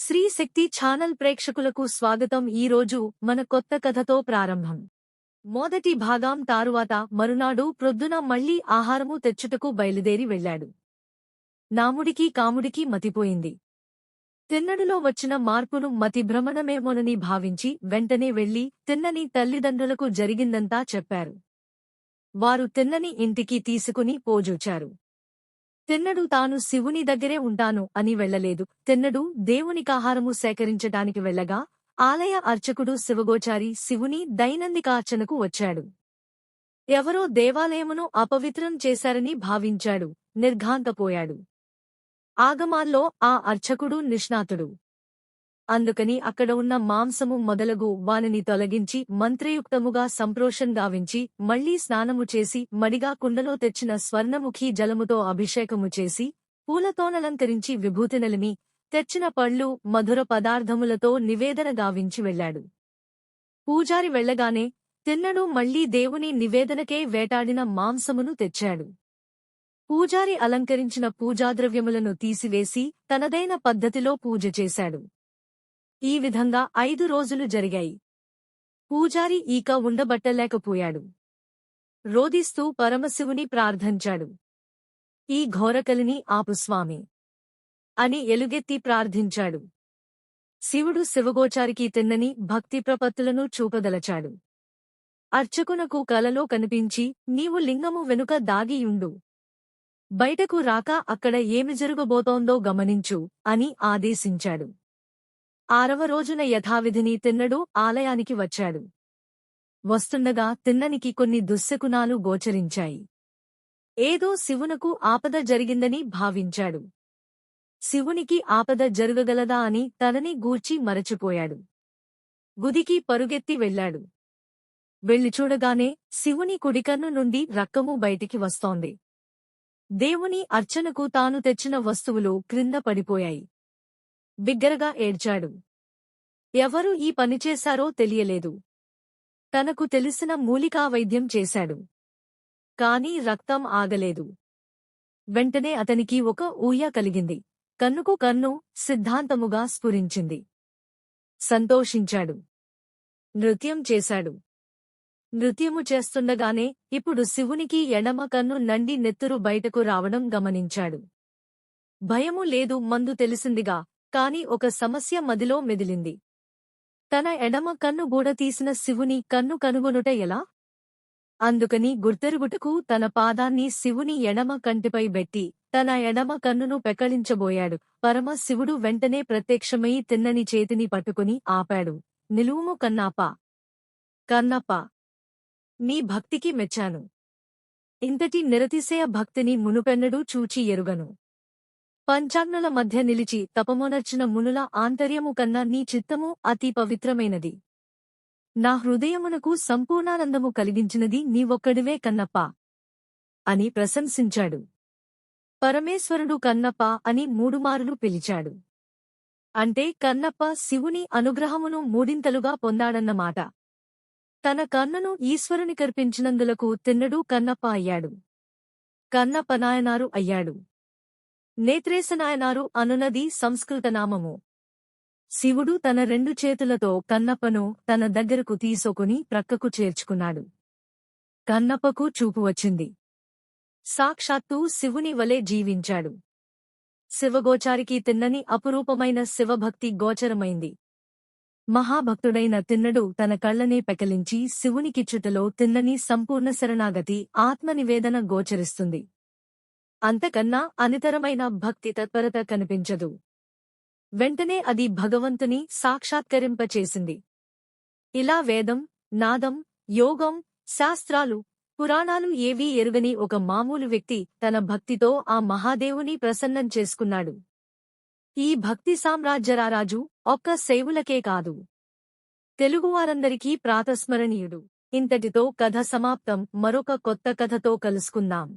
శ్రీ శక్తి channel ప్రేక్షకులకు స్వాగతం. ఈరోజు మన కొత్త కథతో ప్రారంభం. మొదటి భాగం తరువాత మరునాడు ప్రొద్దున మళ్లీ ఆహారము తెచ్చుటకు బయలుదేరి వెళ్లాడు. నాముడికి కాముడికి మతిపోయింది. తిన్నడులో వచ్చిన మార్పును మతిభ్రమణమేమోనని భావించి వెంటనే వెళ్లి తిన్నని తల్లిదండ్రులకు జరిగిందంతా చెప్పారు. వారు తిన్నని ఇంటికి తీసుకుని పోజూచారు. తిన్నడు తాను శివుని దగ్గరే ఉంటాను అని వెళ్లలేదు. తిన్నడు దేవునికాహారము సేకరించటానికి వెళ్లగా ఆలయ అర్చకుడు శివగోచారి శివుని దైనందికార్చనకు వచ్చాడు. ఎవరో దేవాలయమును అపవిత్రం చేశారని భావించాడు. నిర్ఘాంతపోయాడు. ఆగమాల్లో ఆ అర్చకుడు నిష్ణాతుడు. అందుకని అక్కడ ఉన్న మాంసము మొదలగు వానిని తొలగించి మంత్రయుక్తముగా సంప్రోషం గావించి మళ్లీ స్నానము చేసి మడిగా కుండలో తెచ్చిన స్వర్ణముఖీ జలముతో అభిషేకము చేసి పూలతోనలంకరించి విభూతినలిమి తెచ్చిన పళ్ళు మధుర పదార్థములతో నివేదన గావించి వెళ్లాడు. పూజారి వెళ్లగానే తిన్నడు మళ్లీ దేవుని నివేదనకే వేటాడిన మాంసమును తెచ్చాడు. పూజారి అలంకరించిన పూజాద్రవ్యములను తీసివేసి తనదైన పద్ధతిలో పూజ చేశాడు. ఈ విధంగా 5 రోజులు జరిగాయి. పూజారి ఈక ఉండబట్టలేకపోయాడు. రోదిస్తూ పరమశివుని ప్రార్థించాడు. ఈ ఘోరకలిని ఆపు స్వామి అని ఎలుగెత్తి ప్రార్థించాడు. శివుడు శివగోచారికి తిన్నని భక్తి ప్రపత్తులను చూపదలచాడు. అర్చకునకు కలలో కనిపించి నీవు లింగము వెనుక దాగియుండు. బయటకు రాక అక్కడ ఏమి జరగబోతోందో గమనించు అని ఆదేశించాడు. 6వ రోజున యథావిధిని తిన్నడు ఆలయానికి వచ్చాడు. వస్తుండగా తిన్ననికి కొన్ని దుశ్శకునాలు గోచరించాయి. ఏదో శివునకు ఆపద జరిగిందని భావించాడు. శివునికి ఆపద జరగగలదా అని తనని గూర్చి మరచిపోయాడు. గుదికి పరుగెత్తి వెళ్లాడు. వెళ్లి చూడగానే శివుని కుడికన్ను నుండి రక్తము బయటికి వస్తోంది. దేవుని అర్చనకు తాను తెచ్చిన వస్తువులు క్రింద పడిపోయాయి. బిగ్గరగా ఏడ్చాడు. ఎవరు ఈ పనిచేశారో తెలియలేదు. తనకు తెలిసిన మూలికా వైద్యం చేశాడు. కాని రక్తం ఆగలేదు. వెంటనే అతనికి ఒక ఊయ కలిగింది. కన్నుకు కన్ను సిద్ధాంతముగా స్ఫురించింది. సంతోషించాడు. నృత్యం చేశాడు. నృత్యము చేస్తుండగానే ఇప్పుడు శివునికి ఎడమ కన్ను నండి నెత్తురు బయటకు రావడం గమనించాడు. భయము లేదు, మందు తెలిసిందిగా. కాని ఒక సమస్య మదిలో మెదిలింది. తన ఎడమ కన్ను గూడ తీసిన శివుని కన్ను కనుగొనుట ఎలా? అందుకని గుర్తెరుగుటకు తన పాదాన్ని శివుని ఎడమ కంటిపై బెట్టి తన ఎడమ కన్నును పెకళించబోయాడు. పరమ శివుడు వెంటనే ప్రత్యక్షమై తిన్నని చేతిని పట్టుకుని ఆపాడు. నిలువుము కన్నాపా. కన్నప్ప, నీ భక్తికి మెచ్చాను. ఇంతటి నిరతిశయ భక్తిని మునుపెన్నడూ చూచి ఎరుగను. పంచాగ్నుల మధ్య నిలిచి తపమునర్చిన మునుల ఆంతర్యము కన్నా నీ చిత్తము అతి పవిత్రమైనది. నా హృదయమునకు సంపూర్ణానందము కలిగించినది నీవొక్కడివే కన్నప్ప అని ప్రశంసించాడు. పరమేశ్వరుడు కన్నప్ప అని 3 మారులు పిలిచాడు. అంటే కన్నప్ప శివుని అనుగ్రహమును మూడింతలుగా పొందాడన్నమాట. తన కన్నును ఈశ్వరునికర్పించినందులకు తిన్నడు కన్నప్ప అయ్యాడు. కన్నప్ప నాయనారు అయ్యాడు. నేత్రేశనాయనారు అనునది సంస్కృతనామము. శివుడు తన 2 చేతులతో కన్నప్పను తన దగ్గరకు తీసుకుని ప్రక్కకు చేర్చుకున్నాడు. కన్నప్పకు చూపు వచ్చింది. సాక్షాత్తూ శివుని వలె జీవించాడు. శివగోచారికి తిన్నని అపురూపమైన శివభక్తి గోచరమైంది. మహాభక్తుడైన తిన్నడు తన కళ్లనే పెకలించి శివునికిచ్చుటలో తిన్నని సంపూర్ణ శరణాగతి ఆత్మనివేదన గోచరిస్తుంది. అంతకన్నా అనితరమైన భక్తి తత్పరత కనిపించదు. వెంటనే అది భగవంతుని సాక్షాత్కరింపచేసింది. ఇలా వేదం, నాదం, యోగం, శాస్త్రాలు, పురాణాలు ఏవీ ఎరుగని ఒక మామూలు వ్యక్తి తన భక్తితో ఆ మహాదేవుని ప్రసన్నం చేసుకున్నాడు. ఈ భక్తి సామ్రాజ్యరారాజు ఒక్క శైవులకే కాదు, తెలుగువారందరికీ ప్రాతస్మరణీయుడు. ఇంతటితో కథ సమాప్తం. మరొక కొత్త కథతో కలుసుకుందాం.